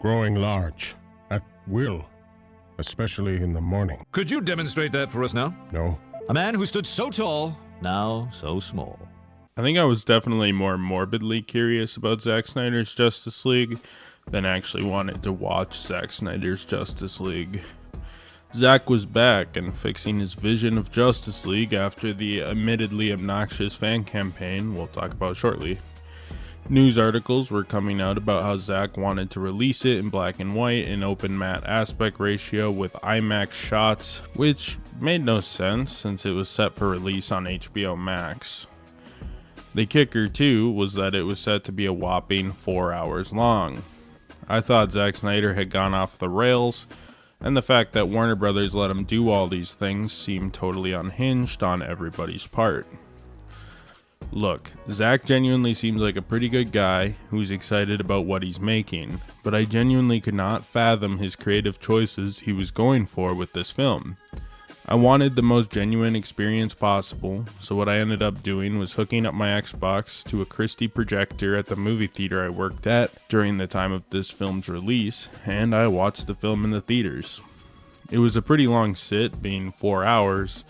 growing large, at will, especially in the morning. Could you demonstrate that for us now? No. A man who stood so tall, now so small. I think I was definitely more morbidly curious about Zack Snyder's Justice League than actually wanted to watch Zack Snyder's Justice League. Zack was back and fixing his vision of Justice League after the admittedly obnoxious fan campaign we'll talk about shortly. News articles were coming out about how Zack wanted to release it in black and white in open matte aspect ratio with IMAX shots, which made no sense since it was set for release on HBO Max. The kicker too was that it was set to be a whopping 4 hours long. I thought Zack Snyder had gone off the rails, and the fact that Warner Brothers let him do all these things seemed totally unhinged on everybody's part. Look, Zack genuinely seems like a pretty good guy who's excited about what he's making, but I genuinely could not fathom his creative choices he was going for with this film. I wanted the most genuine experience possible, so what I ended up doing was hooking up my Xbox to a Christie projector at the movie theater I worked at during the time of this film's release, and I watched the film in the theaters. It was a pretty long sit, being 4 hours,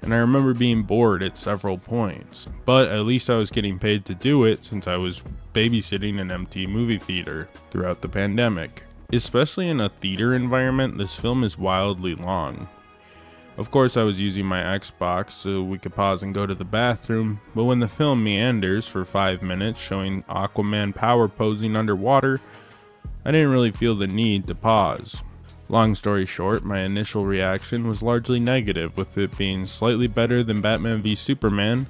and I remember being bored at several points, but at least I was getting paid to do it since I was babysitting an empty movie theater throughout the pandemic. Especially in a theater environment, this film is wildly long. Of course, I was using my Xbox so we could pause and go to the bathroom, but when the film meanders for 5 minutes showing Aquaman power posing underwater, I didn't really feel the need to pause. Long story short, my initial reaction was largely negative, with it being slightly better than Batman v Superman,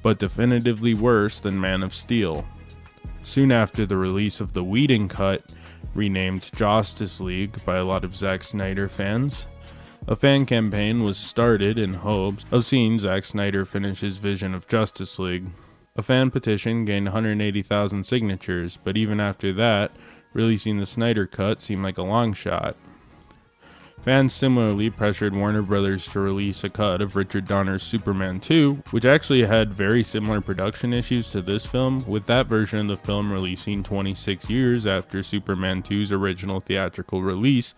but definitively worse than Man of Steel. Soon after the release of the Whedon cut, renamed Justice League by a lot of Zack Snyder fans, a fan campaign was started in hopes of seeing Zack Snyder finish his vision of Justice League. A fan petition gained 180,000 signatures, but even after that, releasing the Snyder cut seemed like a long shot. Fans similarly pressured Warner Brothers to release a cut of Richard Donner's Superman 2, which actually had very similar production issues to this film, with that version of the film releasing 26 years after Superman 2's original theatrical release,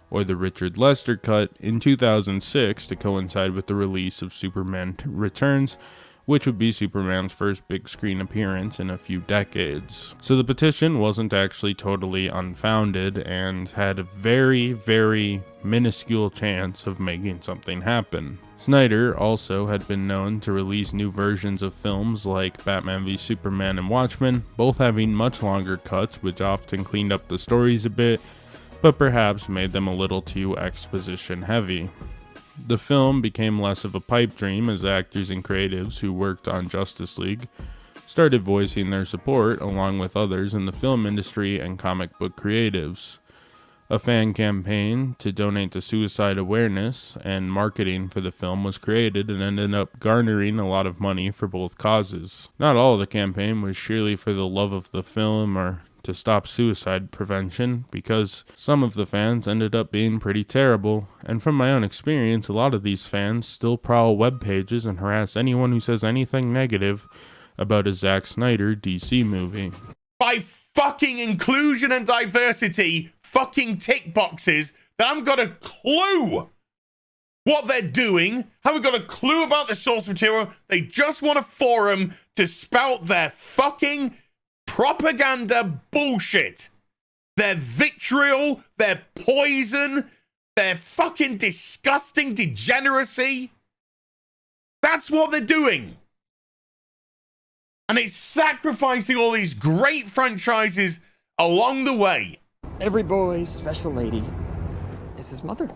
or the Richard Lester cut, in 2006 to coincide with the release of Superman Returns, which would be Superman's first big screen appearance in a few decades. So the petition wasn't actually totally unfounded and had a very, very minuscule chance of making something happen. Snyder also had been known to release new versions of films like Batman v Superman and Watchmen, both having much longer cuts which often cleaned up the stories a bit, but perhaps made them a little too exposition heavy. The film became less of a pipe dream as actors and creatives who worked on Justice League started voicing their support along with others in the film industry and comic book creatives. A fan campaign to donate to suicide awareness and marketing for the film was created and ended up garnering a lot of money for both causes. Not all of the campaign was surely for the love of the film or to stop suicide prevention, because some of the fans ended up being pretty terrible, and from my own experience, a lot of these fans still prowl web pages and harass anyone who says anything negative about a Zack Snyder DC movie. By fucking inclusion and diversity fucking tick boxes that haven't got a clue what they're doing, haven't got a clue about the source material, they just want a forum to spout their fucking propaganda bullshit. Their vitriol, their poison, their fucking disgusting degeneracy. That's what they're doing. And it's sacrificing all these great franchises along the way. Every boy's special lady is his mother.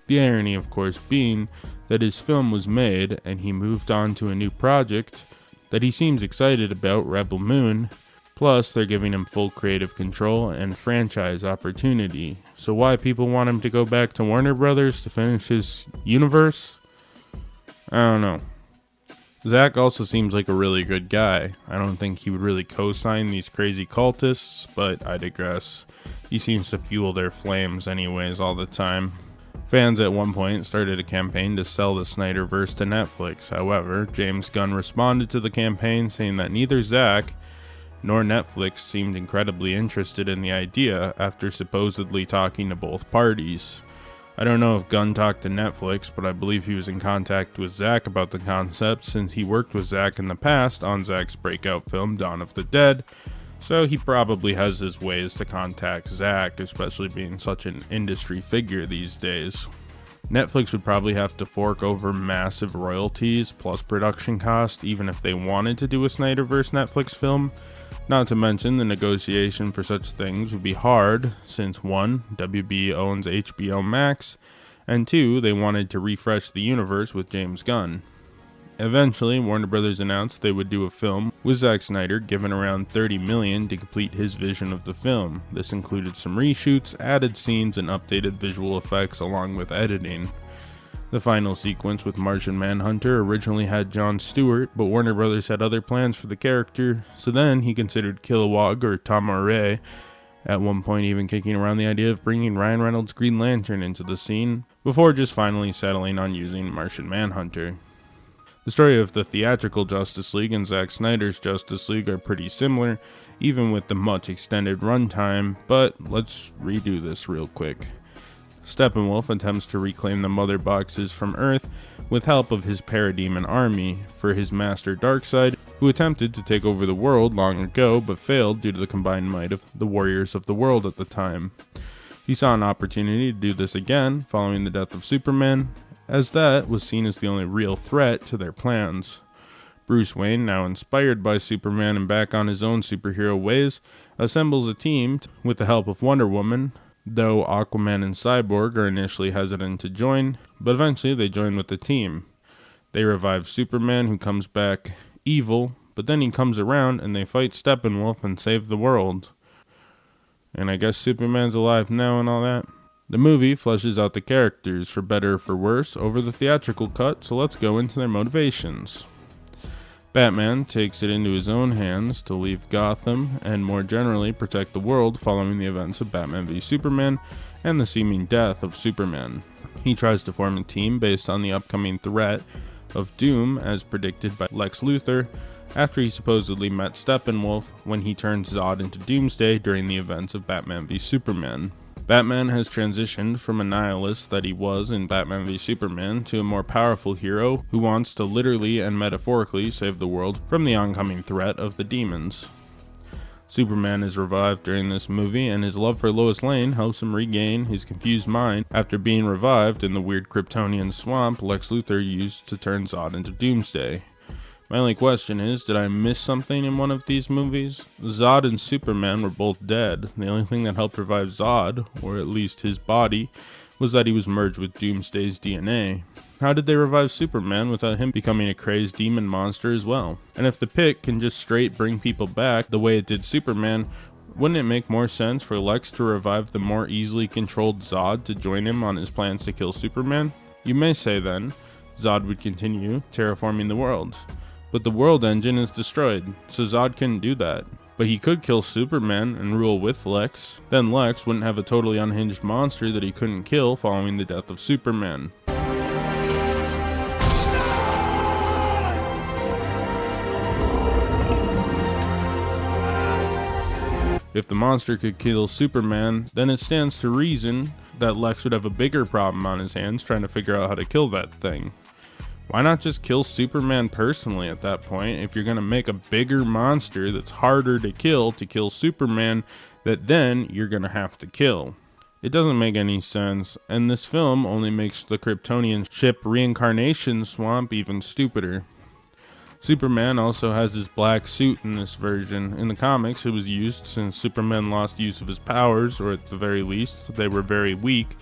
The irony, of course, being that his film was made and he moved on to a new project that he seems excited about, Rebel Moon, plus they're giving him full creative control and franchise opportunity. So why people want him to go back to Warner Brothers to finish his universe? I don't know. Zack also seems like a really good guy. I don't think he would really co-sign these crazy cultists, but I digress. He seems to fuel their flames anyways all the time. Fans at one point started a campaign to sell the Snyderverse to Netflix. However, James Gunn responded to the campaign saying that neither Zack nor Netflix seemed incredibly interested in the idea after supposedly talking to both parties. I don't know if Gunn talked to Netflix, but I believe he was in contact with Zack about the concept since he worked with Zack in the past on Zack's breakout film Dawn of the Dead, so he probably has his ways to contact Zack, especially being such an industry figure these days. Netflix would probably have to fork over massive royalties plus production costs even if they wanted to do a Snyderverse Netflix film. Not to mention the negotiation for such things would be hard since 1. WB owns HBO Max, and 2. They wanted to refresh the universe with James Gunn. Eventually, Warner Brothers announced they would do a film with Zack Snyder, given around $30 million to complete his vision of the film. This included some reshoots, added scenes, and updated visual effects along with editing. The final sequence with Martian Manhunter originally had Jon Stewart, but Warner Brothers had other plans for the character, so then he considered Kilowog or Tom Moray, at one point even kicking around the idea of bringing Ryan Reynolds' Green Lantern into the scene, before just finally settling on using Martian Manhunter. The story of the theatrical Justice League and Zack Snyder's Justice League are pretty similar, even with the much extended runtime, but let's redo this real quick. Steppenwolf attempts to reclaim the Mother Boxes from Earth with help of his Parademon army for his master Darkseid, who attempted to take over the world long ago but failed due to the combined might of the warriors of the world at the time. He saw an opportunity to do this again following the death of Superman, as that was seen as the only real threat to their plans. Bruce Wayne, now inspired by Superman and back on his own superhero ways, assembles a team with the help of Wonder Woman, though Aquaman and Cyborg are initially hesitant to join, but eventually they join with the team. They revive Superman, who comes back evil, but then he comes around and they fight Steppenwolf and save the world. And I guess Superman's alive now and all that. The movie fleshes out the characters, for better or for worse, over the theatrical cut, so let's go into their motivations. Batman takes it into his own hands to leave Gotham and more generally protect the world following the events of Batman v Superman and the seeming death of Superman. He tries to form a team based on the upcoming threat of Doom as predicted by Lex Luthor after he supposedly met Steppenwolf when he turned Zod into Doomsday during the events of Batman v Superman. Batman has transitioned from a nihilist that he was in Batman v Superman to a more powerful hero who wants to literally and metaphorically save the world from the oncoming threat of the demons. Superman is revived during this movie, and his love for Lois Lane helps him regain his confused mind after being revived in the weird Kryptonian swamp Lex Luthor used to turn Zod into Doomsday. My only question is, did I miss something in one of these movies? Zod and Superman were both dead. The only thing that helped revive Zod, or at least his body, was that he was merged with Doomsday's DNA. How did they revive Superman without him becoming a crazed demon monster as well? And if the Pit can just straight bring people back the way it did Superman, wouldn't it make more sense for Lex to revive the more easily controlled Zod to join him on his plans to kill Superman? You may say then, Zod would continue terraforming the world. But the world engine is destroyed, so Zod couldn't do that. But he could kill Superman and rule with Lex. Then Lex wouldn't have a totally unhinged monster that he couldn't kill following the death of Superman. If the monster could kill Superman, then it stands to reason that Lex would have a bigger problem on his hands trying to figure out how to kill that thing. Why not just kill Superman personally at that point if you're going to make a bigger monster that's harder to kill Superman that then you're going to have to kill? It doesn't make any sense, and this film only makes the Kryptonian ship reincarnation swamp even stupider. Superman also has his black suit in this version. In the comics it was used since Superman lost use of his powers, or at the very least they were very weak.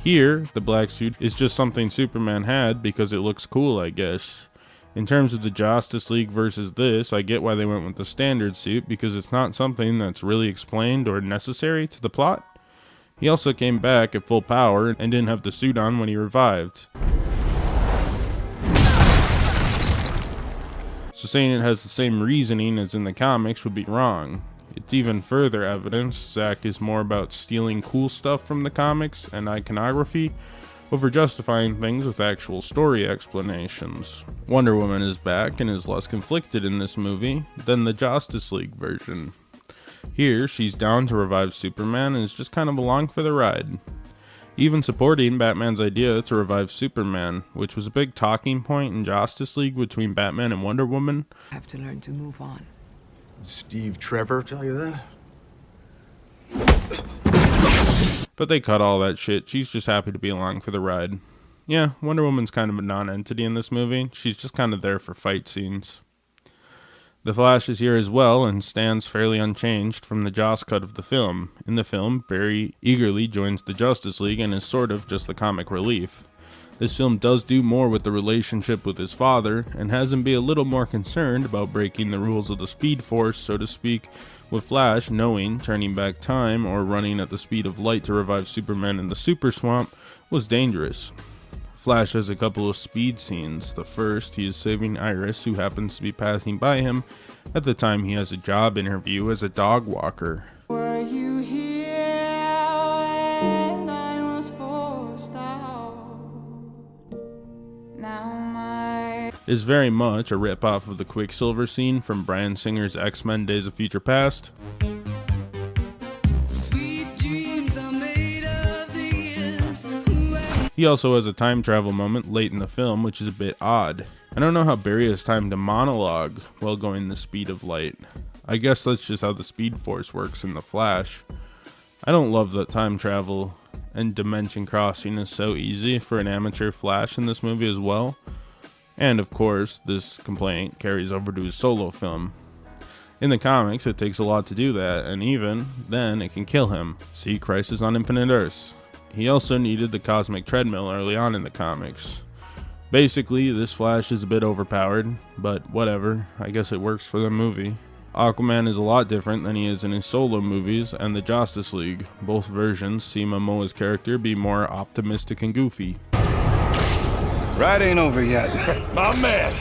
Here, the black suit is just something Superman had because it looks cool, I guess. In terms of the Justice League versus this, I get why they went with the standard suit because it's not something that's really explained or necessary to the plot. He also came back at full power and didn't have the suit on when he revived. So saying it has the same reasoning as in the comics would be wrong. It's even further evidence Zack is more about stealing cool stuff from the comics and iconography over justifying things with actual story explanations. Wonder Woman is back and is less conflicted in this movie than the Justice League version. Here, she's down to revive Superman and is just kind of along for the ride, even supporting Batman's idea to revive Superman, which was a big talking point in Justice League between Batman and Wonder Woman. I have to learn to move on. Steve Trevor tell you that? But they cut all that shit. She's just happy to be along for the ride. Yeah, Wonder Woman's kind of a non-entity in this movie. She's just kind of there for fight scenes. The Flash is here as well and stands fairly unchanged from the Joss cut of the film. In the film, Barry eagerly joins the Justice League and is sort of just the comic relief. This film does do more with the relationship with his father and has him be a little more concerned about breaking the rules of the Speed Force, so to speak, with Flash knowing turning back time or running at the speed of light to revive Superman in the Super Swamp was dangerous. Flash has a couple of speed scenes. The first, he is saving Iris, who happens to be passing by him at the time he has a job interview as a dog walker. Were you here when I was forced out? Now my Is very much a rip-off of the Quicksilver scene from Bryan Singer's X-Men Days of Future Past. sweet dreams are made of these. He also has a time travel moment late in the film, which is a bit odd. I don't know how Barry has time to monologue while going the speed of light. I guess that's just how the Speed Force works in The Flash. I don't love that time travel and dimension crossing is so easy for an amateur Flash in this movie as well. And of course, this complaint carries over to his solo film. In the comics, it takes a lot to do that, and even then, it can kill him. See Crisis on Infinite Earths. He also needed the cosmic treadmill early on in the comics. Basically, this Flash is a bit overpowered, but whatever, I guess it works for the movie. Aquaman is a lot different than he is in his solo movies and the Justice League. Both versions see Momoa's character be more optimistic and goofy. Ride ain't over yet. My man!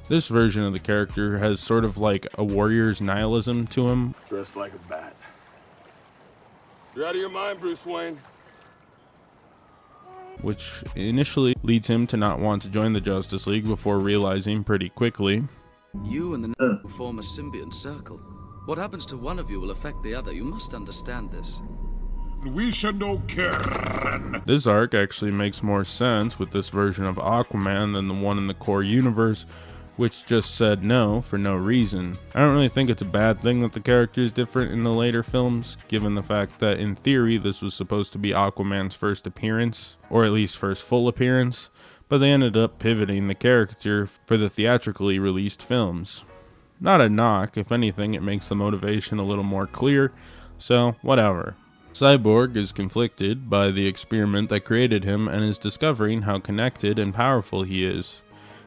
This version of the character has sort of like a warrior's nihilism to him, Dressed like a bat. You're out of your mind, Bruce Wayne. which initially leads him to not want to join the Justice League before realizing pretty quickly You and the will form a symbiont circle. What happens to one of you will affect the other. You must understand this. We should know care. this arc actually makes more sense with this version of Aquaman than the one in the core universe, which just said no for no reason. I don't really think it's a bad thing that the character is different in the later films, given the fact that in theory this was supposed to be Aquaman's first appearance, or at least first full appearance, but they ended up pivoting the character for the theatrically released films. Not a knock, if anything it makes the motivation a little more clear, so whatever. Cyborg is conflicted by the experiment that created him and is discovering how connected and powerful he is.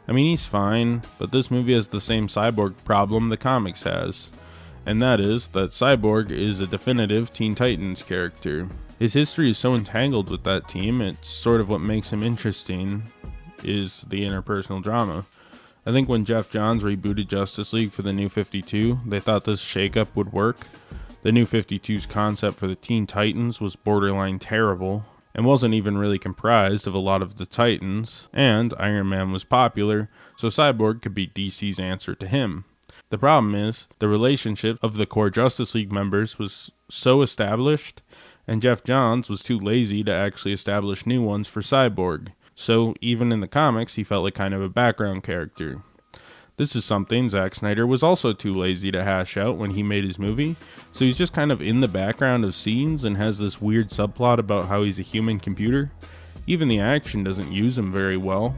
I mean, he's fine, but this movie has the same Cyborg problem the comics has, and that is that Cyborg is a definitive Teen Titans character. His history is so entangled with that team, it's sort of what makes him interesting, is the interpersonal drama. I think when Jeff Johns rebooted Justice League for the New 52, they thought this shakeup would work. The New 52's concept for the Teen Titans was borderline terrible, and wasn't even really comprised of a lot of the Titans, and Iron Man was popular, so Cyborg could be DC's answer to him. The problem is, the relationship of the core Justice League members was so established, and Jeff Johns was too lazy to actually establish new ones for Cyborg, so even in the comics he felt like kind of a background character. This is something Zack Snyder was also too lazy to hash out when he made his movie, so he's just kind of in the background of scenes and has this weird subplot about how he's a human computer. Even the action doesn't use him very well.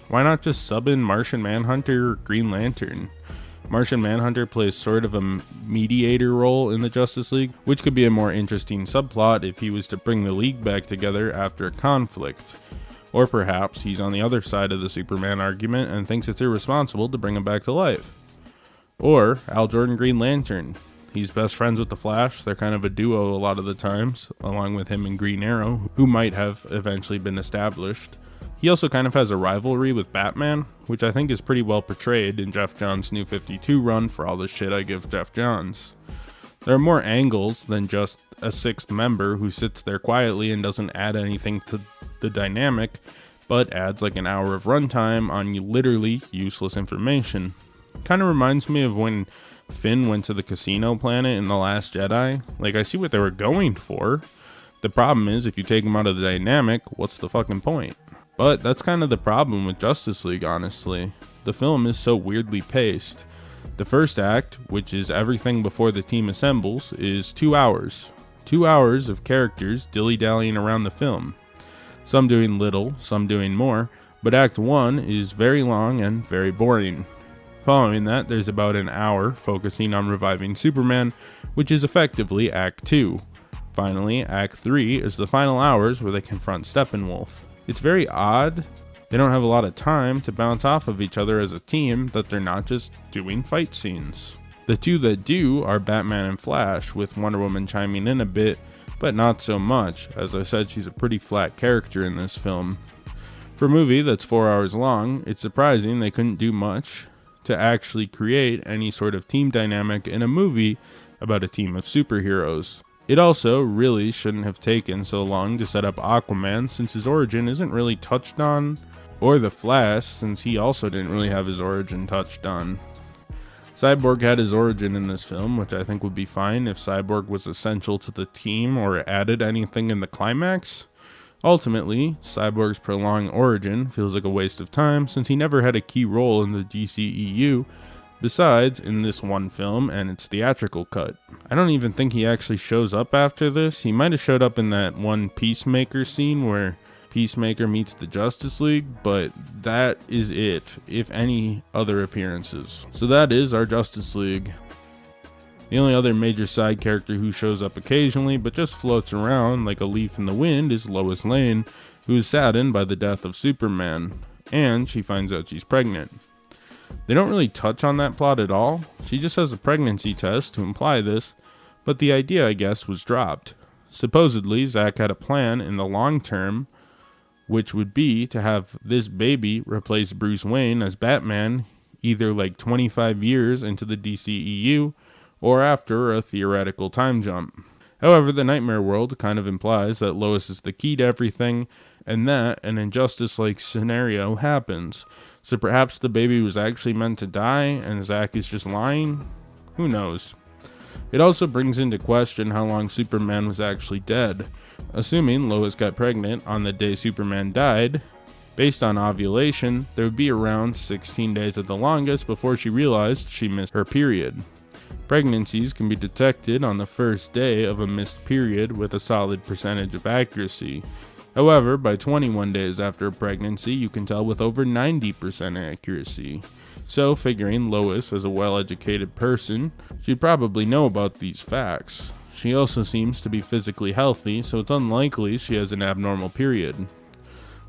Why not just sub in Martian Manhunter or Green Lantern? Martian Manhunter plays sort of a mediator role in the Justice League, which could be a more interesting subplot if he was to bring the League back together after a conflict. Or perhaps he's on the other side of the Superman argument and thinks it's irresponsible to bring him back to life. Or Al Jordan Green Lantern. He's best friends with the Flash, they're kind of a duo a lot of the times, along with him and Green Arrow, who might have eventually been established. He also kind of has a rivalry with Batman, which I think is pretty well portrayed in Jeff Johns' New 52 run for all the shit I give Jeff Johns. There are more angles than just a sixth member who sits there quietly and doesn't add anything to the dynamic, but adds like an hour of runtime on literally useless information. Kind of reminds me of when Finn went to the casino planet in The Last Jedi. Like, I see what they were going for. The problem is, if you take him out of the dynamic, what's the fucking point? But that's kind of the problem with Justice League, honestly. The film is so weirdly paced. The first act, which is everything before the team assembles, is 2 hours. 2 hours of characters dilly-dallying around the film. Some doing little, some doing more, but Act 1 is very long and very boring. Following that, there's about an hour focusing on reviving Superman, which is effectively Act 2. Finally, Act 3 is the final hours where they confront Steppenwolf. It's very odd. They don't have a lot of time to bounce off of each other as a team, that they're not just doing fight scenes. The two that do are Batman and Flash, with Wonder Woman chiming in a bit, but not so much. As I said, she's a pretty flat character in this film. For a movie that's 4 hours long, it's surprising they couldn't do much to actually create any sort of team dynamic in a movie about a team of superheroes. It also really shouldn't have taken so long to set up Aquaman, since his origin isn't really touched on, or the Flash, since he also didn't really have his origin touched on. Cyborg had his origin in this film, which I think would be fine if Cyborg was essential to the team or added anything in the climax. Ultimately, Cyborg's prolonged origin feels like a waste of time, since he never had a key role in the DCEU, besides in this one film and its theatrical cut. I don't even think he actually shows up after this. He might have showed up in that one Peacemaker scene where Peacemaker meets the Justice League, but that is it, if any other appearances. So that is our Justice League. The only other major side character who shows up occasionally but just floats around like a leaf in the wind is Lois Lane, who is saddened by the death of Superman, and she finds out she's pregnant. They don't really touch on that plot at all. She just has a pregnancy test to imply this, but the idea, I guess, was dropped. Supposedly, Zack had a plan in the long term, which would be to have this baby replace Bruce Wayne as Batman either like 25 years into the DCEU or after a theoretical time jump. However, the Nightmare World kind of implies that Lois is the key to everything, and that an injustice-like scenario happens. So perhaps the baby was actually meant to die, and Zack is just lying? Who knows? It also brings into question how long Superman was actually dead. Assuming Lois got pregnant on the day Superman died, based on ovulation, there would be around 16 days at the longest before she realized she missed her period. Pregnancies can be detected on the first day of a missed period with a solid percentage of accuracy. However, by 21 days after a pregnancy, you can tell with over 90% accuracy. So, figuring Lois as a well-educated person, she'd probably know about these facts. She also seems to be physically healthy, so it's unlikely she has an abnormal period.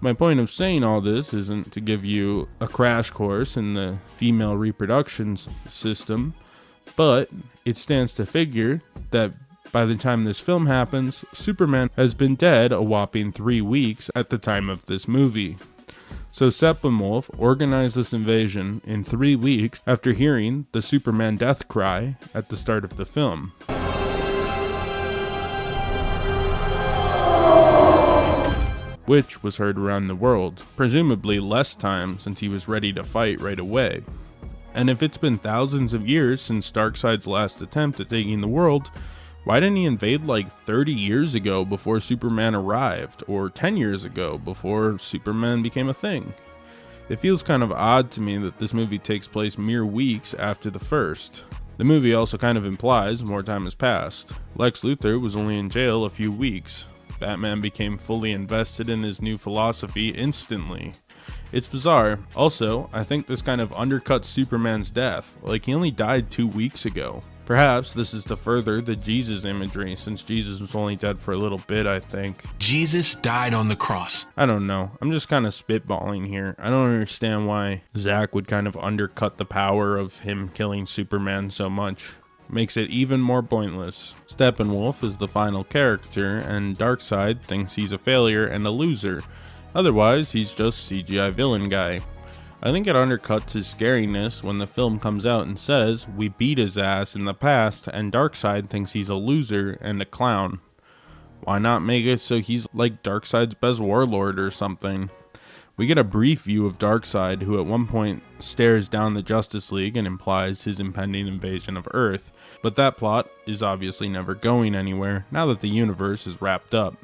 My point of saying all this isn't to give you a crash course in the female reproduction system, but it stands to figure that by the time this film happens, Superman has been dead a whopping 3 weeks at the time of this movie. So Steppenwolf organized this invasion in 3 weeks after hearing the Superman death cry at the start of the film. Which was heard around the world, presumably less time since he was ready to fight right away. And if it's been thousands of years since Darkseid's last attempt at taking the world, why didn't he invade like 30 years ago before Superman arrived, or 10 years ago before Superman became a thing? It feels kind of odd to me that this movie takes place mere weeks after the first. The movie also kind of implies more time has passed. Lex Luthor was only in jail a few weeks. Batman became fully invested in his new philosophy instantly. It's bizarre. Also, I think this kind of undercuts Superman's death, like he only died 2 weeks ago. Perhaps this is to further the Jesus imagery, since Jesus was only dead for a little bit, I think. Jesus died on the cross. I don't know. I'm just kind of spitballing here. I don't understand why Zack would kind of undercut the power of him killing Superman so much. Makes it even more pointless. Steppenwolf is the final character, and Darkseid thinks he's a failure and a loser. Otherwise, he's just CGI villain guy. I think it undercuts his scariness when the film comes out and says we beat his ass in the past and Darkseid thinks he's a loser and a clown. Why not make it so he's like Darkseid's best warlord or something? We get a brief view of Darkseid, who at one point stares down the Justice League and implies his impending invasion of Earth, but that plot is obviously never going anywhere now that the universe is wrapped up.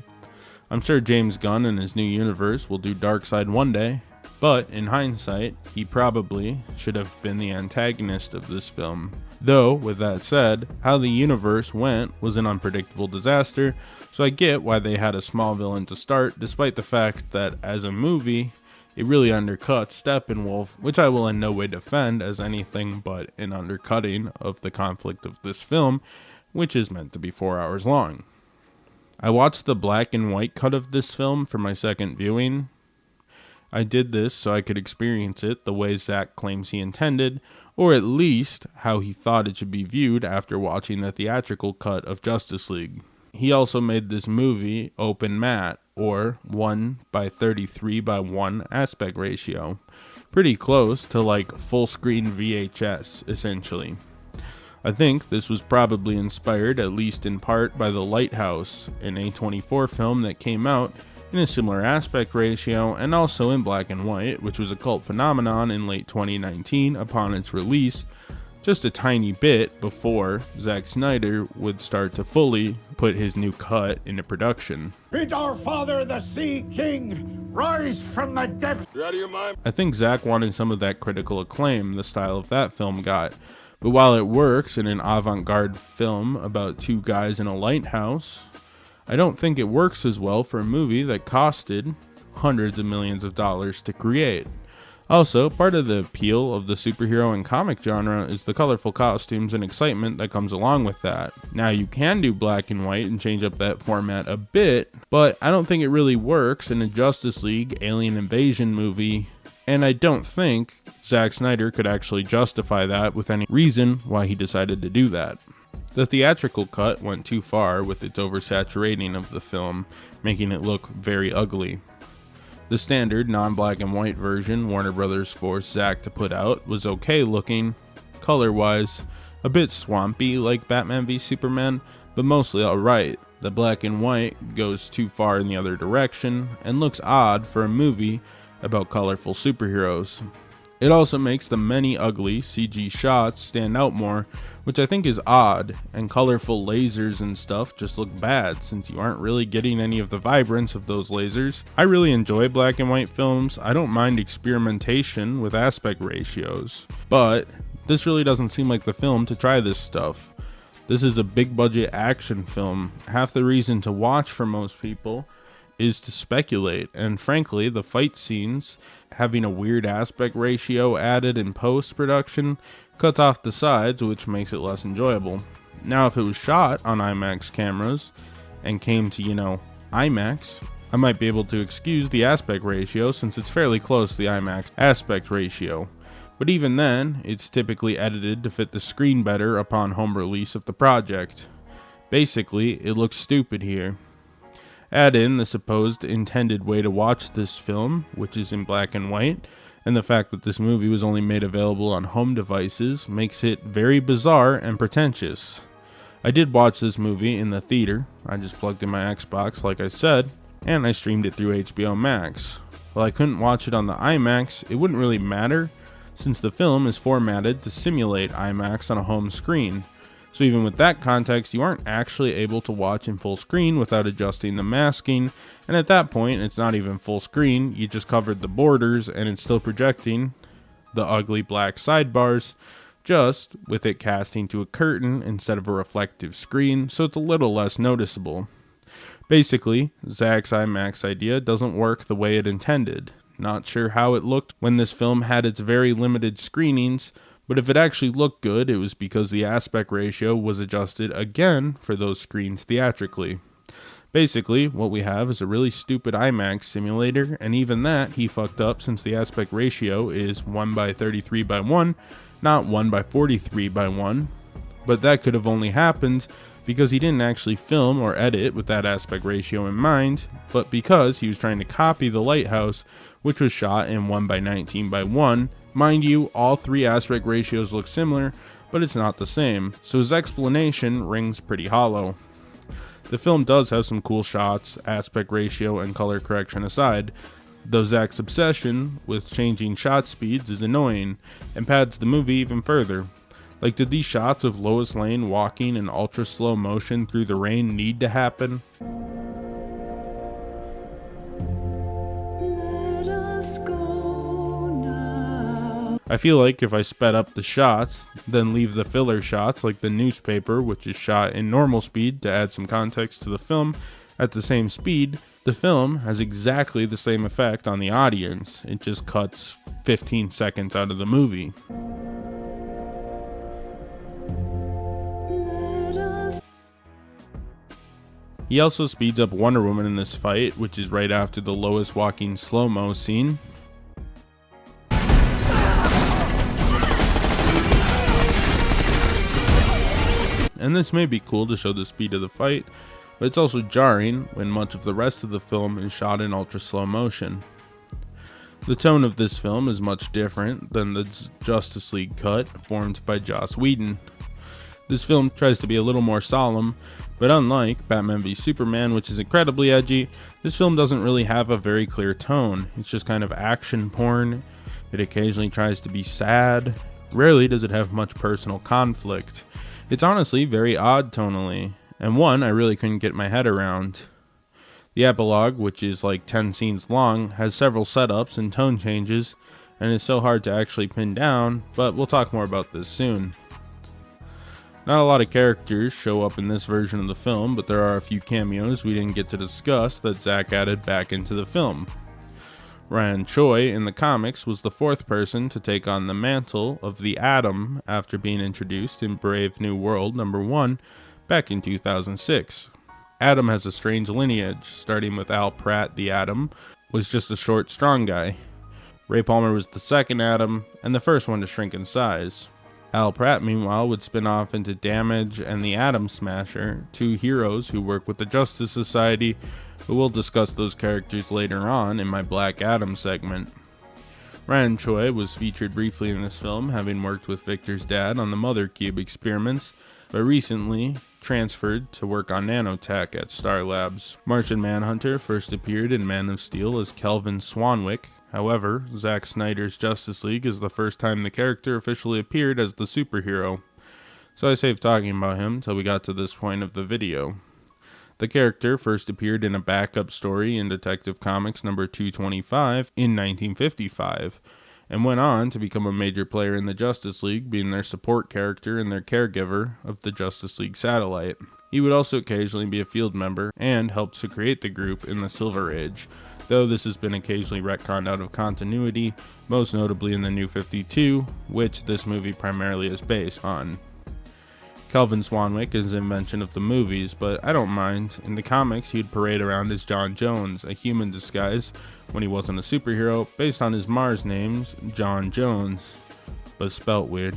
I'm sure James Gunn and his new universe will do Darkseid one day, but in hindsight, he probably should have been the antagonist of this film. Though, with that said, how the universe went was an unpredictable disaster, so I get why they had a small villain to start, despite the fact that as a movie, it really undercuts Steppenwolf, which I will in no way defend as anything but an undercutting of the conflict of this film, which is meant to be 4 hours long. I watched the black and white cut of this film for my second viewing. I did this so I could experience it the way Zack claims he intended, or at least how he thought it should be viewed after watching the theatrical cut of Justice League. He also made this movie open matte, or 1:33:1 aspect ratio. Pretty close to like full screen VHS, essentially. I think this was probably inspired, at least in part, by The Lighthouse, an A24 film that came out in a similar aspect ratio and also in black and white, which was a cult phenomenon in late 2019 upon its release, just a tiny bit before Zack Snyder would start to fully put his new cut into production. Bid our father, the Sea King, rise from the depths. You out of your mind? I think Zack wanted some of that critical acclaim the style of that film got, but while it works in an avant-garde film about two guys in a lighthouse, I don't think it works as well for a movie that costed hundreds of millions of dollars to create. Also, part of the appeal of the superhero and comic genre is the colorful costumes and excitement that comes along with that. Now, you can do black and white and change up that format a bit, but I don't think it really works in a Justice League alien invasion movie, and I don't think Zack Snyder could actually justify that with any reason why he decided to do that. The theatrical cut went too far with its oversaturating of the film, making it look very ugly. The standard non-black and white version Warner Brothers forced Zack to put out was okay looking, color-wise, a bit swampy like Batman v Superman, but mostly alright. The black and white goes too far in the other direction and looks odd for a movie about colorful superheroes. It also makes the many ugly CG shots stand out more, which I think is odd, and colorful lasers and stuff just look bad since you aren't really getting any of the vibrance of those lasers. I really enjoy black and white films. I don't mind experimentation with aspect ratios, but this really doesn't seem like the film to try this stuff. This is a big budget action film. Half the reason to watch for most people is to speculate, and frankly, the fight scenes having a weird aspect ratio added in post-production cuts off the sides, which makes it less enjoyable. Now, if it was shot on IMAX cameras and came to, IMAX, I might be able to excuse the aspect ratio since it's fairly close to the IMAX aspect ratio. But even then, it's typically edited to fit the screen better upon home release of the project. Basically, it looks stupid here. Add in the supposed intended way to watch this film, which is in black and white, and the fact that this movie was only made available on home devices makes it very bizarre and pretentious. I did watch this movie in the theater. I just plugged in my Xbox like I said, and I streamed it through HBO Max. While I couldn't watch it on the IMAX, it wouldn't really matter since the film is formatted to simulate IMAX on a home screen. So even with that context, you aren't actually able to watch in full screen without adjusting the masking, and at that point, it's not even full screen, you just covered the borders and it's still projecting the ugly black sidebars, just with it casting to a curtain instead of a reflective screen, so it's a little less noticeable. Basically, Zack's IMAX idea doesn't work the way it intended. Not sure how it looked when this film had its very limited screenings, but if it actually looked good, it was because the aspect ratio was adjusted again for those screens theatrically. Basically, what we have is a really stupid IMAX simulator, and even that he fucked up since the aspect ratio is 1:33:1, not 1:43:1. But that could have only happened because he didn't actually film or edit with that aspect ratio in mind, but because he was trying to copy The Lighthouse, which was shot in 1:19:1. Mind you, all three aspect ratios look similar, but it's not the same, so his explanation rings pretty hollow. The film does have some cool shots, aspect ratio and color correction aside, though Zack's obsession with changing shot speeds is annoying and pads the movie even further. Like, did these shots of Lois Lane walking in ultra slow motion through the rain need to happen? I feel like if I sped up the shots, then leave the filler shots like the newspaper, which is shot in normal speed to add some context to the film, at the same speed, the film has exactly the same effect on the audience. It just cuts 15 seconds out of the movie. He also speeds up Wonder Woman in this fight, which is right after the Lois walking slow-mo scene. And this may be cool to show the speed of the fight, but it's also jarring when much of the rest of the film is shot in ultra slow motion. The tone of this film is much different than the Justice League cut formed by Joss Whedon. This film tries to be a little more solemn, but unlike Batman v Superman, which is incredibly edgy, this film doesn't really have a very clear tone. It's just kind of action porn. It occasionally tries to be sad. Rarely does it have much personal conflict. It's honestly very odd tonally, and one I really couldn't get my head around. The epilogue, which is like 10 scenes long, has several setups and tone changes, and is so hard to actually pin down, but we'll talk more about this soon. Not a lot of characters show up in this version of the film, but there are a few cameos we didn't get to discuss that Zack added back into the film. Ryan Choi in the comics was the fourth person to take on the mantle of the Atom after being introduced in Brave New World #1 back in 2006. Atom has a strange lineage, starting with Al Pratt. The Atom was just a short, strong guy. Ray Palmer was the second Atom, and the first one to shrink in size. Al Pratt, meanwhile, would spin off into Damage and the Atom Smasher, two heroes who work with the Justice Society, but we'll discuss those characters later on in my Black Adam segment. Ryan Choi was featured briefly in this film, having worked with Victor's dad on the Mother Cube experiments, but recently transferred to work on nanotech at Star Labs. Martian Manhunter first appeared in Man of Steel as Kelvin Swanwick. However, Zack Snyder's Justice League is the first time the character officially appeared as the superhero, so I saved talking about him till we got to this point of the video. The character first appeared in a backup story in Detective Comics number 225 in 1955, and went on to become a major player in the Justice League, being their support character and their caregiver of the Justice League satellite. He would also occasionally be a field member and help to create the group in the Silver Age, though this has been occasionally retconned out of continuity, most notably in the New 52, which this movie primarily is based on. Kelvin Swanwick is an invention of the movies, but I don't mind. In the comics, he'd parade around as John Jones, a human disguise when he wasn't a superhero, based on his Mars names, John Jones, but spelt weird.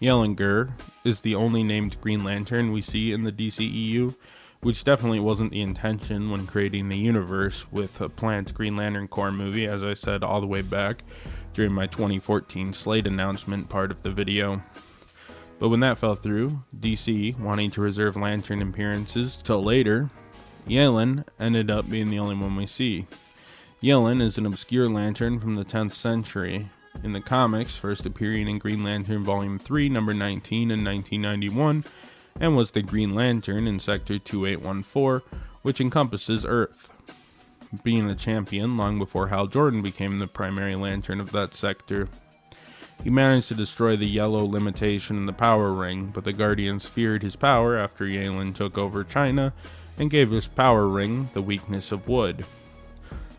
Yellinger is the only named Green Lantern we see in the DCEU, which definitely wasn't the intention when creating the universe with a planned Green Lantern Corps movie, as I said all the way back during my 2014 Slate announcement part of the video. But when that fell through, DC wanting to reserve Lantern appearances till later, Yellen ended up being the only one we see. Yellen is an obscure lantern from the 10th century. In the comics, first appearing in Green Lantern Volume 3, number 19 in 1991, and was the Green Lantern in Sector 2814, which encompasses Earth, being a champion long before Hal Jordan became the primary Lantern of that sector. He managed to destroy the yellow limitation in the power ring, but the Guardians feared his power after Yalen took over China and gave his power ring the weakness of wood.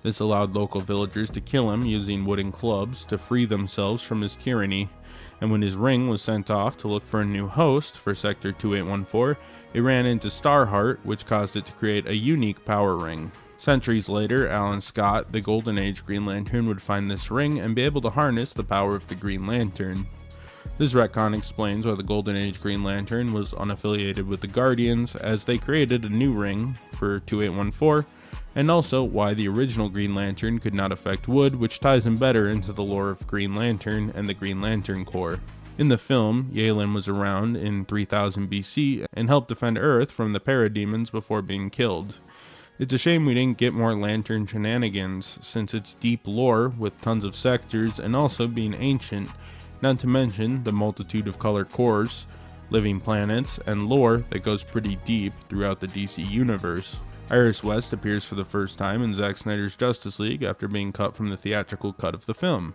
This allowed local villagers to kill him using wooden clubs to free themselves from his tyranny, and when his ring was sent off to look for a new host for Sector 2814, it ran into Starheart, which caused it to create a unique power ring. Centuries later, Alan Scott, the Golden Age Green Lantern, would find this ring and be able to harness the power of the Green Lantern. This retcon explains why the Golden Age Green Lantern was unaffiliated with the Guardians, as they created a new ring for 2814 and also why the original Green Lantern could not affect wood, which ties him better into the lore of Green Lantern and the Green Lantern Corps. In the film, Yalen was around in 3000 BC and helped defend Earth from the parademons before being killed. It's a shame we didn't get more Lantern shenanigans, since it's deep lore with tons of sectors and also being ancient, not to mention the multitude of color cores, living planets, and lore that goes pretty deep throughout the DC universe. Iris West appears for the first time in Zack Snyder's Justice League after being cut from the theatrical cut of the film.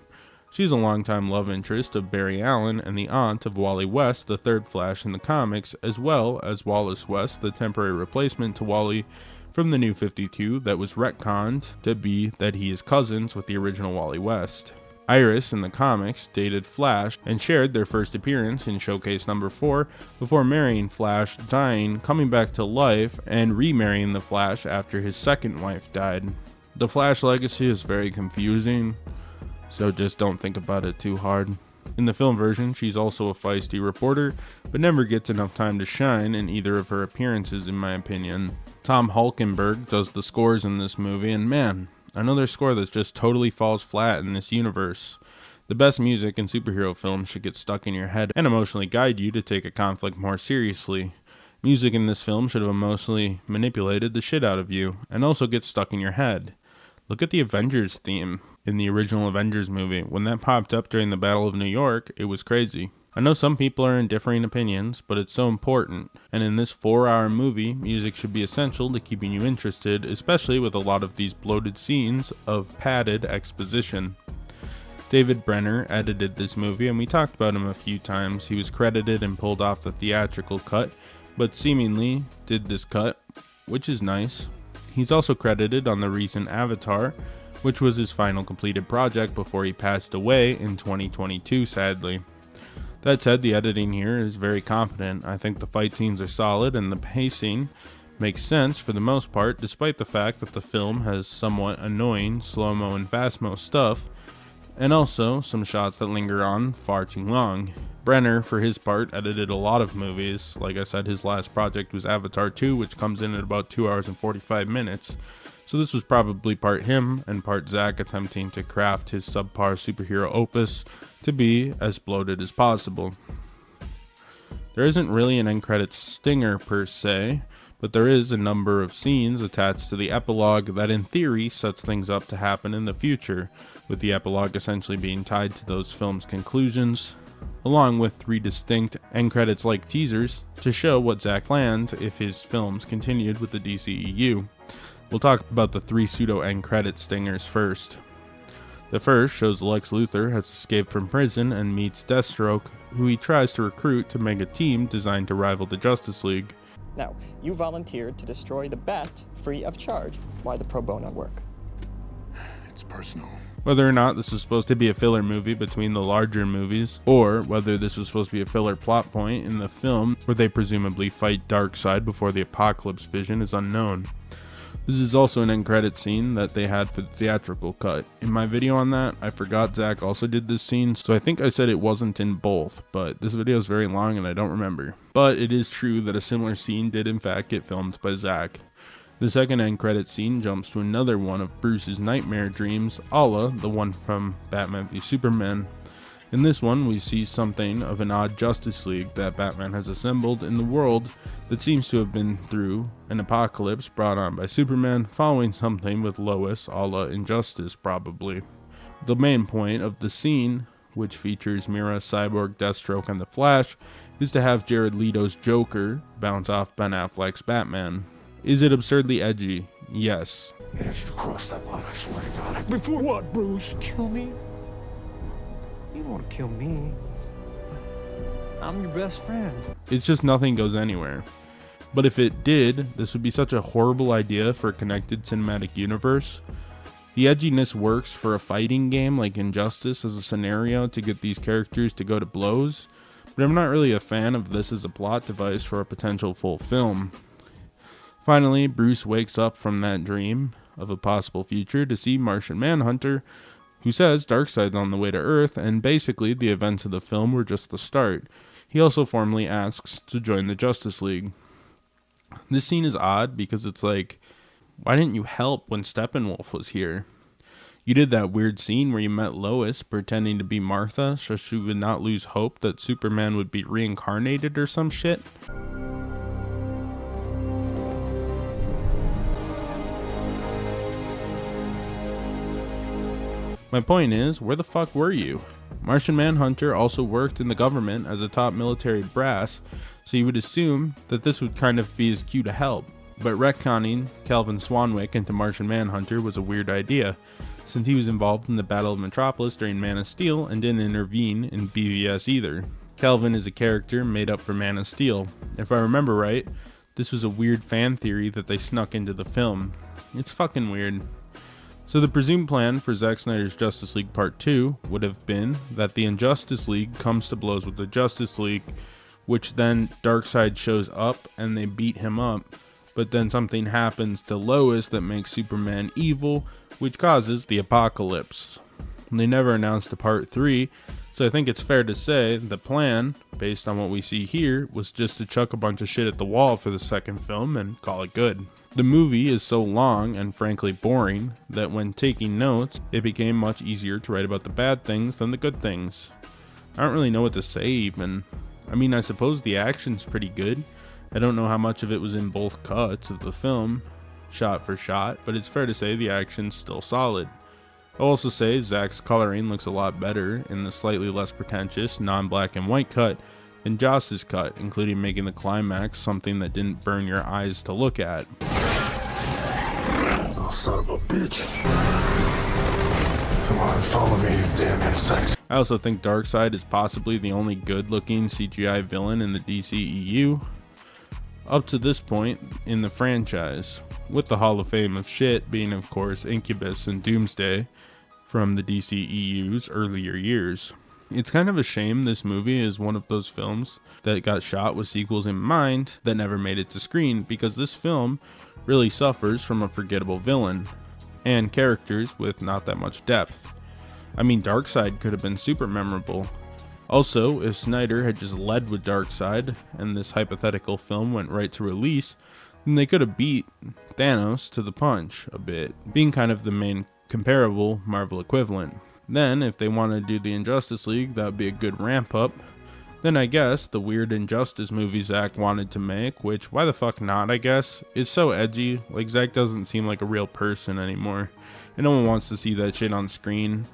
She's a longtime love interest of Barry Allen and the aunt of Wally West, the third Flash in the comics, as well as Wallace West, the temporary replacement to Wally from the New 52 that was retconned to be that he is cousins with the original Wally West. Iris in the comics dated Flash and shared their first appearance in Showcase number 4 before marrying Flash, dying, coming back to life, and remarrying the Flash after his second wife died. The Flash legacy is very confusing, so just don't think about it too hard. In the film version, she's also a feisty reporter, but never gets enough time to shine in either of her appearances in my opinion. Tom Hulkenberg does the scores in this movie, and man, another score that just totally falls flat in this universe. The best music in superhero films should get stuck in your head and emotionally guide you to take a conflict more seriously. Music in this film should have emotionally manipulated the shit out of you, and also get stuck in your head. Look at the Avengers theme in the original Avengers movie. When that popped up during the Battle of New York, it was crazy. I know some people are in differing opinions, but it's so important, and in this 4-hour movie, music should be essential to keeping you interested, especially with a lot of these bloated scenes of padded exposition. David Brenner edited this movie, and we talked about him a few times. He was credited and pulled off the theatrical cut, but seemingly did this cut, which is nice. He's also credited on the recent Avatar, which was his final completed project before he passed away in 2022, sadly. That said, the editing here is very competent. I think the fight scenes are solid and the pacing makes sense for the most part, despite the fact that the film has somewhat annoying slow-mo and fast-mo stuff, and also some shots that linger on far too long. Brenner, for his part, edited a lot of movies. Like I said, his last project was Avatar 2, which comes in at about 2 hours and 45 minutes. So this was probably part him and part Zack attempting to craft his subpar superhero opus to be as bloated as possible. There isn't really an end credits stinger per se, but there is a number of scenes attached to the epilogue that in theory sets things up to happen in the future, with the epilogue essentially being tied to those films' conclusions, along with 3 distinct end credits like teasers to show what Zack lands if his films continued with the DCEU. We'll talk about the 3 pseudo-end credit stingers first. The first shows Lex Luthor has escaped from prison and meets Deathstroke, who he tries to recruit to make a team designed to rival the Justice League. Now, you volunteered to destroy the Bat free of charge. Why the pro bono work? It's personal. Whether or not this was supposed to be a filler movie between the larger movies, or whether this was supposed to be a filler plot point in the film where they presumably fight Darkseid before the Apocalypse Vision is unknown. This is also an end credit scene that they had for the theatrical cut. In my video on that, I forgot Zack also did this scene, so I think I said it wasn't in both, but this video is very long and I don't remember. But it is true that a similar scene did in fact get filmed by Zack. The second end credit scene jumps to another one of Bruce's nightmare dreams, a la the one from Batman v Superman. In this one, we see something of an odd Justice League that Batman has assembled in the world that seems to have been through an apocalypse brought on by Superman, following something with Lois, a la Injustice probably. The main point of the scene, which features Mira, Cyborg, Deathstroke, and the Flash, is to have Jared Leto's Joker bounce off Ben Affleck's Batman. Is it absurdly edgy? Yes. And if you cross that line, I swear to God. Before what, Bruce? Kill me? You don't want to kill me. I'm your best friend. It's just nothing goes anywhere. But if it did, this would be such a horrible idea for a connected cinematic universe. The edginess works for a fighting game like Injustice as a scenario to get these characters to go to blows, but I'm not really a fan of this as a plot device for a potential full film. Finally, Bruce wakes up from that dream of a possible future to see Martian Manhunter, who says Darkseid's on the way to Earth, and basically the events of the film were just the start. He also formally asks to join the Justice League. This scene is odd because it's like Why didn't you help when Steppenwolf was here? You did that weird scene where you met Lois pretending to be Martha so she would not lose hope that Superman would be reincarnated or some shit. My point is, where the fuck were you? Martian Manhunter also worked in the government as a top military brass, so you would assume that this would kind of be his cue to help. But retconning Calvin Swanwick into Martian Manhunter was a weird idea, since he was involved in the Battle of Metropolis during Man of Steel and didn't intervene in BVS either. Calvin is a character made up for Man of Steel. If I remember right, this was a weird fan theory that they snuck into the film. It's fucking weird. So the presumed plan for Zack Snyder's Justice League Part 2 would have been that the Injustice League comes to blows with the Justice League, which then Darkseid shows up and they beat him up. But then something happens to Lois that makes Superman evil, which causes the apocalypse. They never announced a Part 3, so I think it's fair to say the plan, based on what we see here, was just to chuck a bunch of shit at the wall for the second film and call it good. The movie is so long and frankly boring that when taking notes, it became much easier to write about the bad things than the good things. I don't really know what to say even. I mean, I suppose the action's pretty good. I don't know how much of it was in both cuts of the film, shot for shot, but it's fair to say the action's still solid. I'll also say Zack's coloring looks a lot better in the slightly less pretentious, non-black and white cut than Joss's cut, including making the climax something that didn't burn your eyes to look at. Oh, son of a bitch. Come on, follow me, you damn insects. I also think Darkseid is possibly the only good-looking CGI villain in the DCEU up to this point in the franchise, with the Hall of Fame of shit being of course Incubus and Doomsday from the DCEU's earlier years. It's kind of a shame this movie is one of those films that got shot with sequels in mind that never made it to screen, because this film really suffers from a forgettable villain and characters with not that much depth. I mean, Darkseid could have been super memorable. Also, if Snyder had just led with Darkseid and this hypothetical film went right to release, then they could have beat Thanos to the punch a bit, being kind of the main comparable Marvel equivalent. Then, if they want to do the Injustice League, that would be a good ramp up. Then I guess the weird Injustice movie Zack wanted to make, which why the fuck not, I guess, is so edgy. Like, Zack doesn't seem like a real person anymore, and no one wants to see that shit on screen,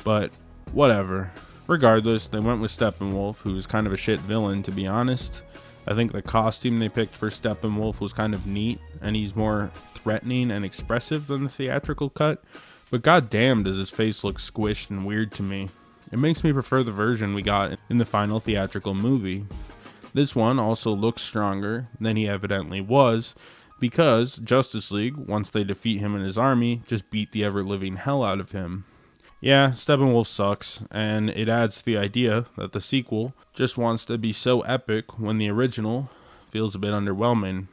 but whatever. Regardless, they went with Steppenwolf, who's kind of a shit villain, to be honest. I think the costume they picked for Steppenwolf was kind of neat, and he's more threatening and expressive than the theatrical cut, but goddamn does his face look squished and weird to me. It makes me prefer the version we got in the final theatrical movie. This one also looks stronger than he evidently was, because Justice League, once they defeat him and his army, just beat the ever-living hell out of him. Yeah, Steppenwolf sucks, and it adds to the idea that the sequel just wants to be so epic when the original feels a bit underwhelming.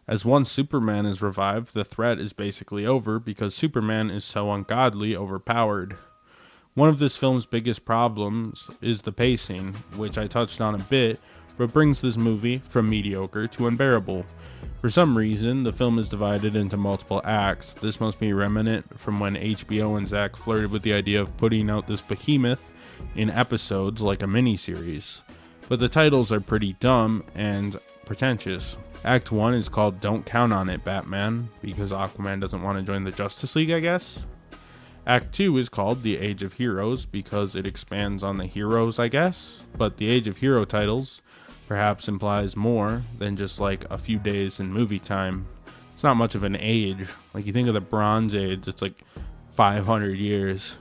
As once Superman is revived, the threat is basically over because Superman is so ungodly overpowered. One of this film's biggest problems is the pacing, which I touched on a bit, but brings this movie from mediocre to unbearable. For some reason, the film is divided into multiple acts. This must be remnant from when HBO and Zack flirted with the idea of putting out this behemoth in episodes like a miniseries. But the titles are pretty dumb and pretentious. Act 1 is called Don't Count on It, Batman, because Aquaman doesn't want to join the Justice League, I guess. Act 2 is called The Age of Heroes because it expands on the heroes, I guess. But the Age of Hero titles perhaps implies more than just like a few days in movie time. It's not much of an age. Like, you think of the Bronze Age, it's like 500 years.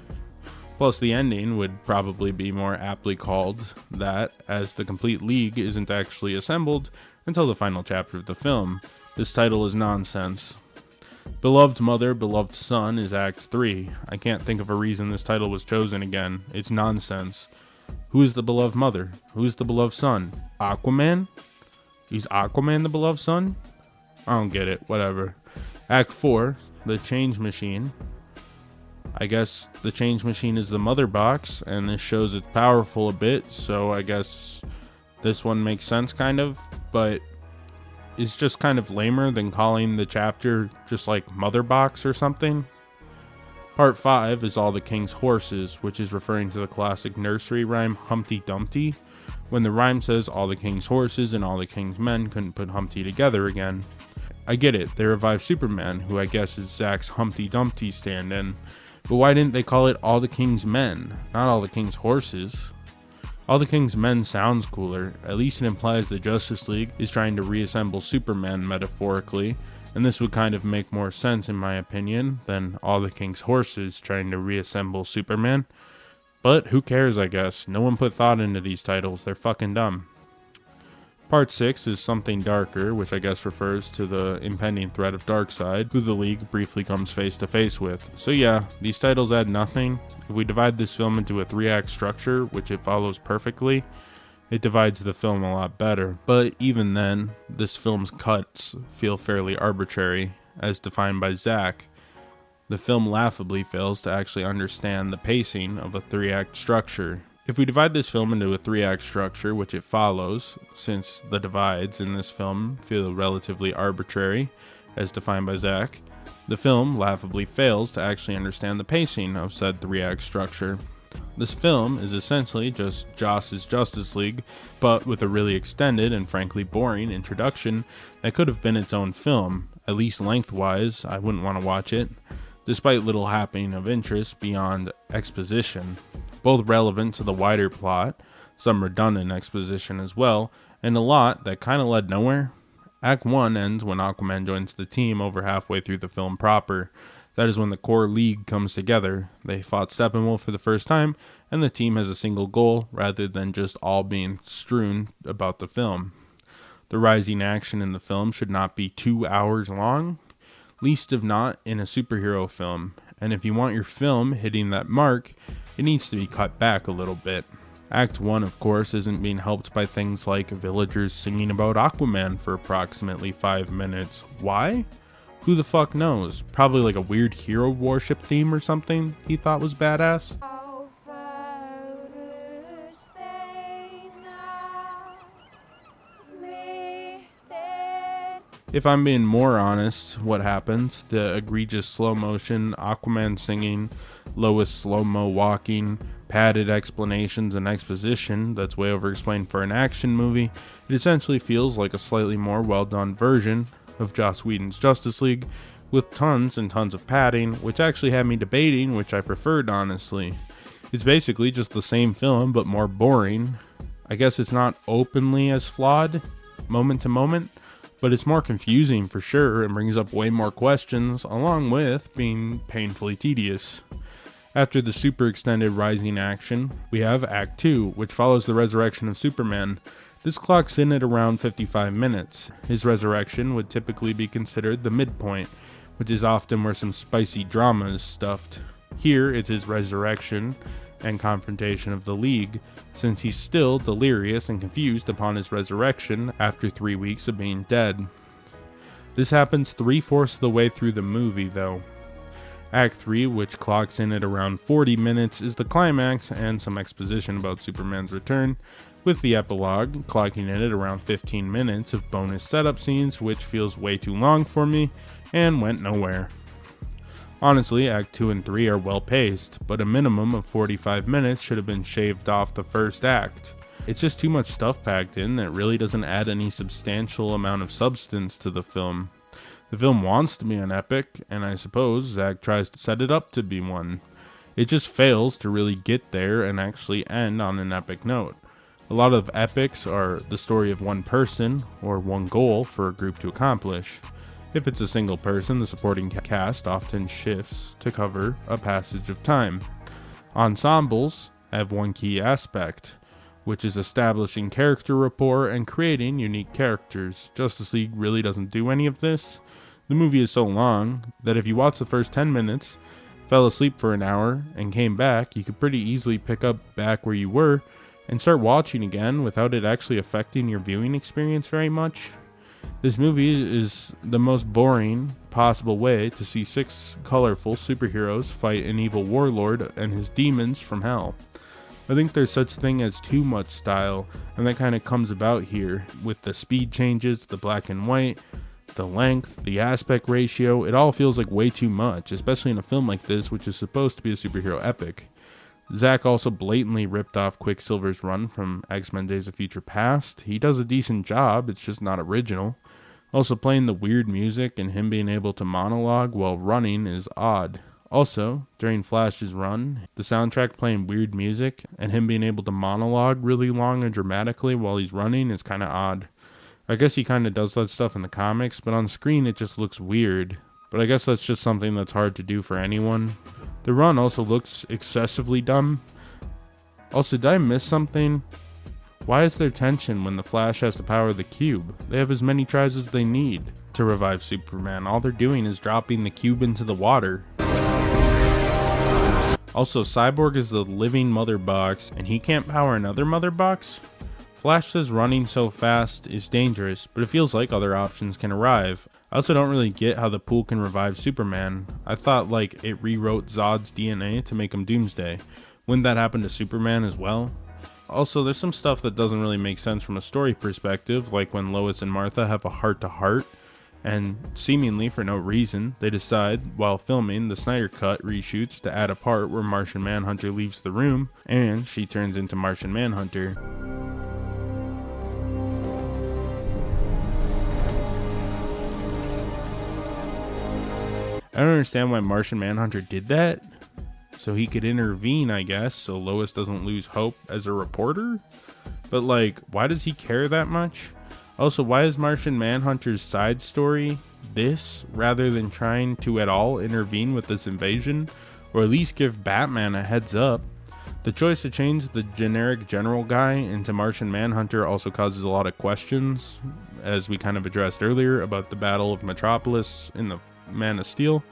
Plus, the ending would probably be more aptly called that, as the complete league isn't actually assembled until the final chapter of the film. This title is nonsense. Beloved Mother, Beloved Son is Act 3. I can't think of a reason this title was chosen again. It's nonsense. Who is the beloved mother? Who is the beloved son? Aquaman? Is Aquaman the beloved son? I don't get it. Whatever. Act 4, The Change Machine. I guess the Change Machine is the mother box, and this shows it's powerful a bit, so I guess this one makes sense, kind of, but is just kind of lamer than calling the chapter just like Mother Box or something. Part 5 is All the King's Horses, which is referring to the classic nursery rhyme Humpty Dumpty, when the rhyme says all the king's horses and all the king's men couldn't put Humpty together again. I get it, they revived Superman, who I guess is Zack's Humpty Dumpty stand-in, but why didn't they call it All the King's Men, not All the King's Horses? All the King's Men sounds cooler, at least it implies the Justice League is trying to reassemble Superman metaphorically, and this would kind of make more sense in my opinion than All the King's Horses trying to reassemble Superman. But who cares, I guess. No one put thought into these titles, they're fucking dumb. Part 6 is Something Darker, which I guess refers to the impending threat of Darkseid, who the League briefly comes face to face with. So yeah, these titles add nothing. If we divide this film into a 3-act structure, which it follows perfectly, it divides the film a lot better. But even then, this film's cuts feel fairly arbitrary, as defined by Zack. The film laughably fails to actually understand the pacing of a 3-act structure. If we divide this film into a 3-act structure, which it follows, since the divides in this film feel relatively arbitrary, as defined by Zack, the film laughably fails to actually understand the pacing of said 3-act structure. This film is essentially just Joss's Justice League, but with a really extended and frankly boring introduction that could have been its own film. At least lengthwise, I wouldn't want to watch it, despite little happening of interest beyond exposition, both relevant to the wider plot, some redundant exposition as well, and a lot that kind of led nowhere. Act 1 ends when Aquaman joins the team over halfway through the film proper. That is when the core league comes together. They fought Steppenwolf for the first time, and the team has a single goal, rather than just all being strewn about the film. The rising action in the film should not be 2 hours long, least of not in a superhero film, and if you want your film hitting that mark, it needs to be cut back a little bit. Act 1, of course, isn't being helped by things like villagers singing about Aquaman for approximately 5 minutes. Why? Who the fuck knows? Probably like a weird hero worship theme or something he thought was badass. If I'm being more honest, what happens? The egregious slow motion, Aquaman singing, Lois slow-mo walking, padded explanations and exposition that's way over explained for an action movie, it essentially feels like a slightly more well-done version of Joss Whedon's Justice League, with tons and tons of padding, which actually had me debating which I preferred, honestly. It's basically just the same film, but more boring. I guess it's not openly as flawed, moment to moment, but it's more confusing for sure and brings up way more questions, along with being painfully tedious. After the super extended rising action, we have Act 2, which follows the resurrection of Superman. This clocks in at around 55 minutes. His resurrection would typically be considered the midpoint, which is often where some spicy drama is stuffed. Here it's his resurrection and confrontation of the League, since he's still delirious and confused upon his resurrection after 3 weeks of being dead. This happens 3/4 of the way through the movie though. Act 3, which clocks in at around 40 minutes, is the climax and some exposition about Superman's return, with the epilogue clocking in at around 15 minutes of bonus setup scenes, which feels way too long for me and went nowhere. Honestly, Act 2 and 3 are well paced, but a minimum of 45 minutes should have been shaved off the first act. It's just too much stuff packed in that really doesn't add any substantial amount of substance to the film. The film wants to be an epic, and I suppose Zack tries to set it up to be one. It just fails to really get there and actually end on an epic note. A lot of epics are the story of one person or one goal for a group to accomplish. If it's a single person, the supporting cast often shifts to cover a passage of time. Ensembles have one key aspect, which is establishing character rapport and creating unique characters. Justice League really doesn't do any of this. The movie is so long that if you watch the first 10 minutes, fell asleep for an hour, and came back, you could pretty easily pick up back where you were and start watching again without it actually affecting your viewing experience very much. This movie is the most boring possible way to see 6 colorful superheroes fight an evil warlord and his demons from hell. I think there's such thing as too much style, and that kind of comes about here with the speed changes, the black and white, the length, the aspect ratio. It all feels like way too much, especially in a film like this, which is supposed to be a superhero epic. Zack also blatantly ripped off Quicksilver's run from X-Men Days of Future Past. He does a decent job, it's just not original. Also, playing the weird music and him being able to monologue while running is odd. Also, during Flash's run, the soundtrack playing weird music and him being able to monologue really long and dramatically while he's running is kind of odd. I guess he kind of does that stuff in the comics, but on screen it just looks weird. But I guess that's just something that's hard to do for anyone. The run also looks excessively dumb. Also, did I miss something? Why is there tension when the Flash has the power of the cube? They have as many tries as they need to revive Superman. All they're doing is dropping the cube into the water. Also, Cyborg is the living mother box, and he can't power another mother box? Flash says running so fast is dangerous, but it feels like other options can arrive. I also don't really get how the pool can revive Superman. I thought like it rewrote Zod's DNA to make him Doomsday. Wouldn't that happen to Superman as well? Also, there's some stuff that doesn't really make sense from a story perspective, like when Lois and Martha have a heart-to-heart, and seemingly for no reason, they decide, while filming the Snyder Cut reshoots, to add a part where Martian Manhunter leaves the room, and she turns into Martian Manhunter. I don't understand why Martian Manhunter did that. So he could intervene, I guess, so Lois doesn't lose hope as a reporter? But like, why does he care that much? Also, why is Martian Manhunter's side story this, rather than trying to at all intervene with this invasion? Or at least give Batman a heads up? The choice to change the generic general guy into Martian Manhunter also causes a lot of questions, as we kind of addressed earlier about the Battle of Metropolis in the Man of Steel,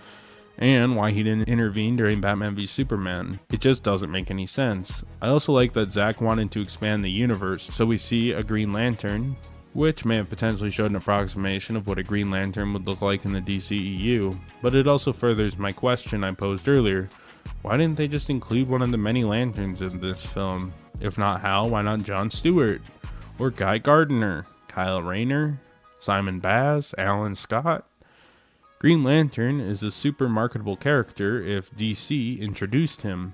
and why he didn't intervene during Batman v Superman. It just doesn't make any sense. I also like that Zack wanted to expand the universe, so we see a Green Lantern, which may have potentially showed an approximation of what a Green Lantern would look like in the DCEU, but it also furthers my question I posed earlier. Why didn't they just include one of the many lanterns in this film? If not Hal, why not Jon Stewart? Or Guy Gardner? Kyle Rayner? Simon Baz? Alan Scott? Green Lantern is a super marketable character if DC introduced him.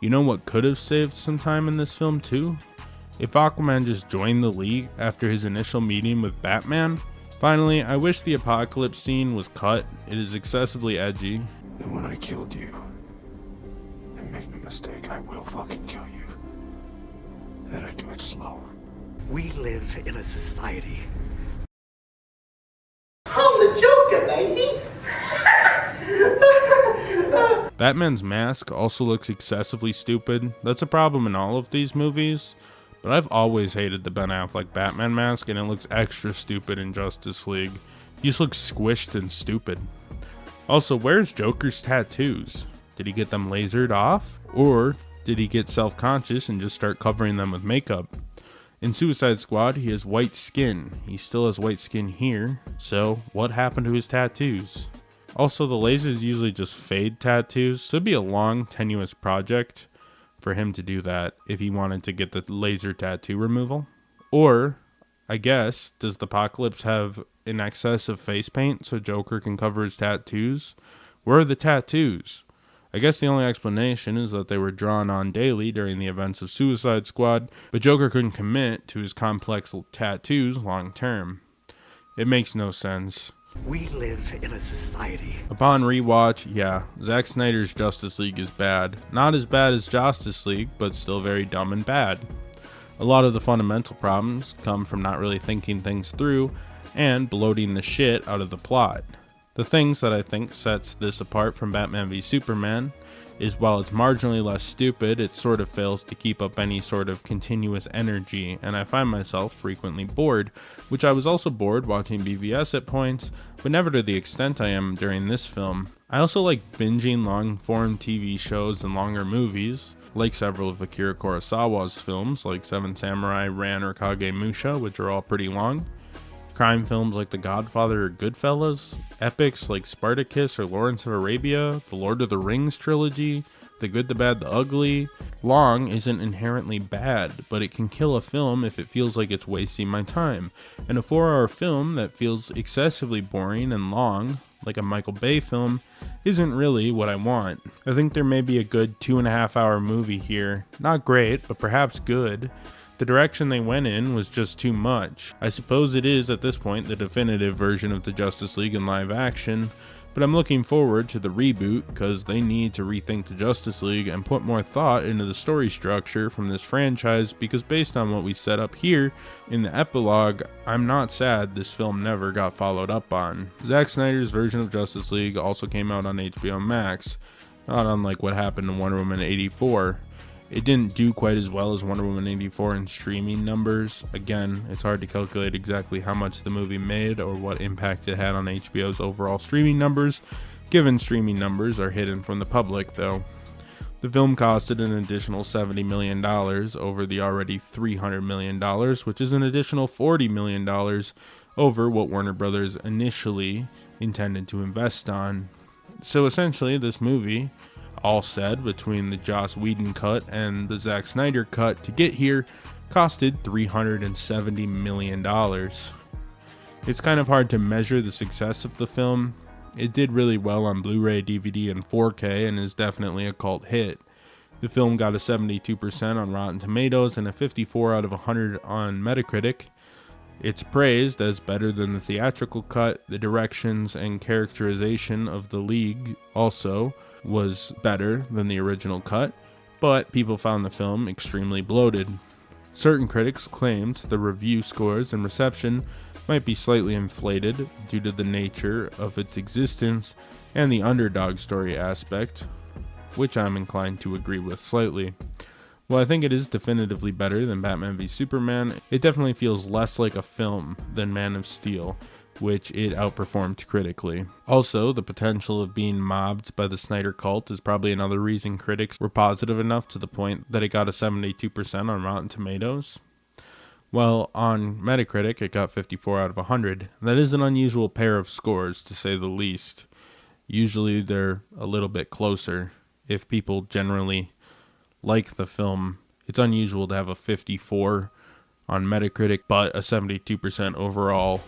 You know what could have saved some time in this film too? If Aquaman just joined the League after his initial meeting with Batman. Finally, I wish the apocalypse scene was cut. It is excessively edgy. And when I killed you, and make no mistake, I will fucking kill you. And I do it slow. We live in a society. I'm the Joker, baby! Batman's mask also looks excessively stupid. That's a problem in all of these movies, but I've always hated the Ben Affleck Batman mask, and it looks extra stupid in Justice League. He just looks squished and stupid. Also, where's Joker's tattoos? Did he get them lasered off? Or did he get self-conscious and just start covering them with makeup? In Suicide Squad, he has white skin. He still has white skin here, so what happened to his tattoos? Also, the lasers usually just fade tattoos, so it'd be a long, tenuous project for him to do that if he wanted to get the laser tattoo removal. Or, I guess, does the Apocalypse have an excess of face paint so Joker can cover his tattoos? Where are the tattoos? I guess the only explanation is that they were drawn on daily during the events of Suicide Squad, but Joker couldn't commit to his complex tattoos long term. It makes no sense. We live in a society. Upon rewatch, yeah, Zack Snyder's Justice League is bad. Not as bad as Justice League, but still very dumb and bad. A lot of the fundamental problems come from not really thinking things through and bloating the shit out of the plot. The things that I think sets this apart from Batman v Superman is while it's marginally less stupid, it sort of fails to keep up any sort of continuous energy, and I find myself frequently bored, which I was also bored watching BVS at points, but never to the extent I am during this film. I also like binging long-form TV shows and longer movies, like several of Akira Kurosawa's films, like Seven Samurai, Ran, or Kagemusha, which are all pretty long. Crime films like The Godfather or Goodfellas, epics like Spartacus or Lawrence of Arabia, the Lord of the Rings trilogy, The Good, the Bad, the Ugly. Long isn't inherently bad, but it can kill a film if it feels like it's wasting my time. And a 4-hour film that feels excessively boring and long, like a Michael Bay film, isn't really what I want. I think there may be a good 2.5-hour movie here. Not great, but perhaps good. The direction they went in was just too much. I suppose it is, at this point, the definitive version of the Justice League in live action, but I'm looking forward to the reboot because they need to rethink the Justice League and put more thought into the story structure from this franchise, because based on what we set up here in the epilogue, I'm not sad this film never got followed up on. Zack Snyder's version of Justice League also came out on HBO Max, not unlike what happened to Wonder Woman 84. It didn't do quite as well as Wonder Woman 84 in streaming numbers. Again, it's hard to calculate exactly how much the movie made or what impact it had on HBO's overall streaming numbers, given streaming numbers are hidden from the public though. The film costed an additional $70 million over the already $300 million, which is an additional $40 million over what Warner Brothers initially intended to invest on. So essentially, this movie, all said, between the Joss Whedon cut and the Zack Snyder cut to get here, costed $370 million. It's kind of hard to measure the success of the film. It did really well on Blu-ray, DVD, and 4K, and is definitely a cult hit. The film got a 72% on Rotten Tomatoes and a 54 out of 100 on Metacritic. It's praised as better than the theatrical cut. The directions and characterization of the League also was better than the original cut, but people found the film extremely bloated. Certain critics claimed the review scores and reception might be slightly inflated due to the nature of its existence and the underdog story aspect, which I'm inclined to agree with slightly. While I think it is definitively better than Batman v Superman, it definitely feels less like a film than Man of Steel, which it outperformed critically. Also, the potential of being mobbed by the Snyder cult is probably another reason critics were positive enough to the point that it got a 72% on Rotten Tomatoes. Well, on Metacritic, it got 54 out of 100. That is an unusual pair of scores, to say the least. Usually they're a little bit closer. If people generally like the film, it's unusual to have a 54 on Metacritic, but a 72% overall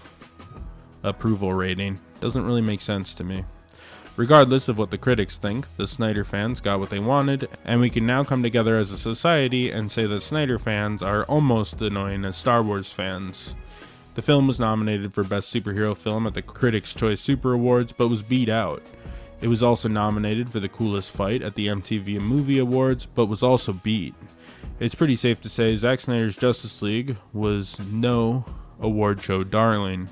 approval rating. Doesn't really make sense to me. Regardless of what the critics think, the Snyder fans got what they wanted, and we can now come together as a society and say that Snyder fans are almost annoying as Star Wars fans. The film was nominated for Best Superhero Film at the Critics' Choice Super Awards, but was beat out. It was also nominated for the Coolest Fight at the MTV Movie Awards, but was also beat. It's pretty safe to say Zack Snyder's Justice League was no award show darling.